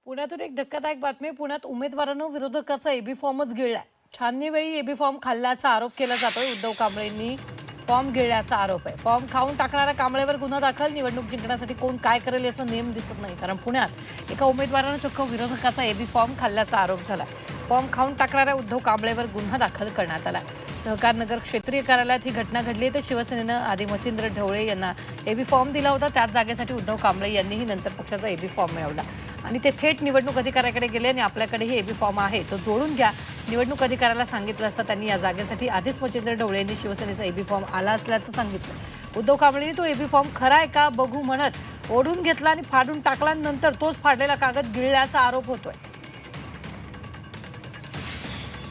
पुण्यातून एक धक्कादायक बातमी. पुण्यात उमेदवारांनो विरोधकाचा एबी फॉर्मच गिळलाय. छाननीवेळी एबी फॉर्म खाल्ल्याचा आरोप केला जातोय. उद्धव कांबळेंनी फॉर्म गिळल्याचा आरोप आहे. फॉर्म खाऊन टाकणाऱ्या कांबळेवर गुन्हा दाखल. निवडणूक जिंकण्यासाठी कोण काय करेल याचा नेम दिसत नाही, कारण पुण्यात एका उमेदवारानं चक्क विरोधकाचा एबी फॉर्म खाल्ल्याचा आरोप झाला. फॉर्म खाऊन टाकणाऱ्या उद्धव कांबळेवर गुन्हा दाखल करण्यात आला. सहकारनगर क्षेत्रीय कार्यालयात ही घटना घडली. तर शिवसेनेनं आधी मच्छिंद्र ढवळे यांना एबी फॉर्म दिला होता. त्याच जागेसाठी उद्धव कांबळे यांनीही नंतर पक्षाचा एबी फॉर्म मिळवला आणि ते थेट निवडणूक अधिकाऱ्याकडे गेले आणि आपल्याकडेही एबी फॉर्म आहे तो जोडून घ्या. निवडणूक अधिकाऱ्याला सांगितलं असता त्यांनी या जागेसाठी आधीच मच्छिंद्र ढवळे यांनी शिवसेनेचा एबी फॉर्म आला असल्याचं सांगितलं. उद्धव कांबळेंनी तो एबी फॉर्म खरा आहे का बघू म्हणत ओढून घेतला आणि फाडून टाकला. नंतर तोच फाडलेला कागद गिळल्याचा आरोप होतोय.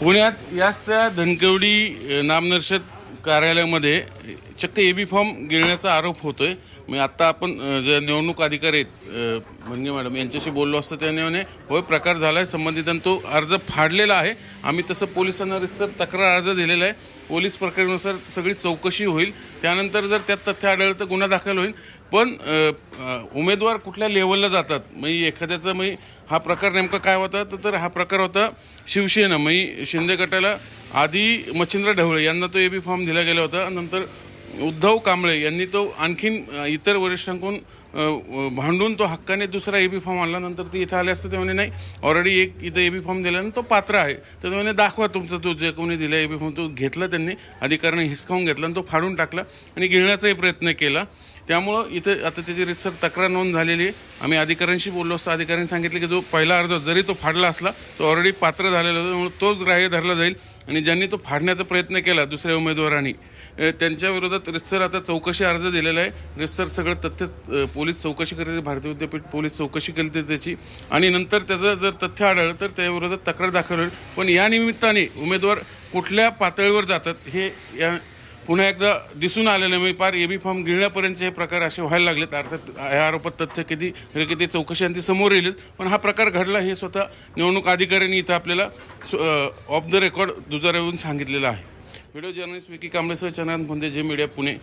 पुण्यात याच त्या धनकवडी नामनिर्देशित कार्यालयामध्ये चक्क एबी फॉर्म गिळण्याचा आरोप होतोय. मी आत्ता आपण जे निवडणूक अधिकारी आहेत म्हणजे मॅडम यांच्याशी बोललो असतं, त्याने म्हणे होय प्रकार झाला आहे, संबंधितांनी तो अर्ज फाडलेला आहे. आम्ही तसं पोलिसांना रितसर तक्रार अर्ज दिलेला आहे. पोलीस प्रक्रियेनुसार सगळी चौकशी होईल. त्यानंतर जर त्यात तथ्य आढळलं तर गुन्हा दाखल होईल. पण उमेदवार कुठल्या लेवलला जातात म्हणजे एखाद्याचं म्हणजे हा प्रकार नेमका काय होता तर हा प्रकार होता शिवसेना म्हणजे शिंदे गटाला आधी मच्छिंद्र ढवळे यांना तो एबी फॉर्म दिला गेला होता. नंतर उद्धव कांबळे यांनी तो आणखीन इतर वरिष्ठांकडून भांडून तो हक्काने दुसरा एबी फॉर्म आणला. नंतर ते इथं आले असतं ते म्हणे नाही ऑलरेडी एक इथं एबी फॉर्म दिल्यानं तो पात्र आहे. तर ते म्हणे दाखवा तुमचं तो जे कोणी दिला एबी फॉर्म. तो घेतला त्यांनी अधिकाऱ्यांनी हिसकावून घेतला आणि तो फाडून टाकला आणि गिळण्याचाही प्रयत्न केला. त्यामुळं इथं आता त्याची रितसर तक्रार नोंद झालेली आहे. आम्ही अधिकाऱ्यांशी बोललो असतो. अधिकाऱ्यांनी सांगितलं की जो पहिला अर्ज जरी तो फाडला असला तो ऑलरेडी पात्र झालेला होता, त्यामुळे तोच ग्राह्य धरला जाईल. आणि ज्यांनी तो फाडण्याचा प्रयत्न केला दुसऱ्या उमेदवारांनी त्यांच्या विरोधात रितसर आता चौकशी अर्ज दिलेला आहे. रितसर सगळं तथ्य पोलीस चौकशी करते. भारतीय विद्यापीठ पोलीस चौकशी केली तर त्याची आणि नंतर त्याचं जर तथ्य आढळलं तर त्या विरोधात तक्रार दाखल होईल. पण या निमित्ताने उमेदवार कुठल्या पातळीवर जातात हे या पुन्हा एकदा दिसून आलेलं आहे. पार एबी फॉर्म गिळण्यापर्यंतचे हे प्रकार असे व्हायला लागलेत. अर्थात या आरोपात तथ्य किती चौकशी आणि ती समोर येईल. पण हा प्रकार घडला हे स्वतः निवडणूक अधिकाऱ्यांनी इथं आपल्याला ऑफ द रेकॉर्ड दुजारा येऊन सांगितलेलं आहे. व्हिडिओ जर्नलिस्ट विकी कांबळेसह चंद्रकांत फोंदे, जे मीडिया, पुणे.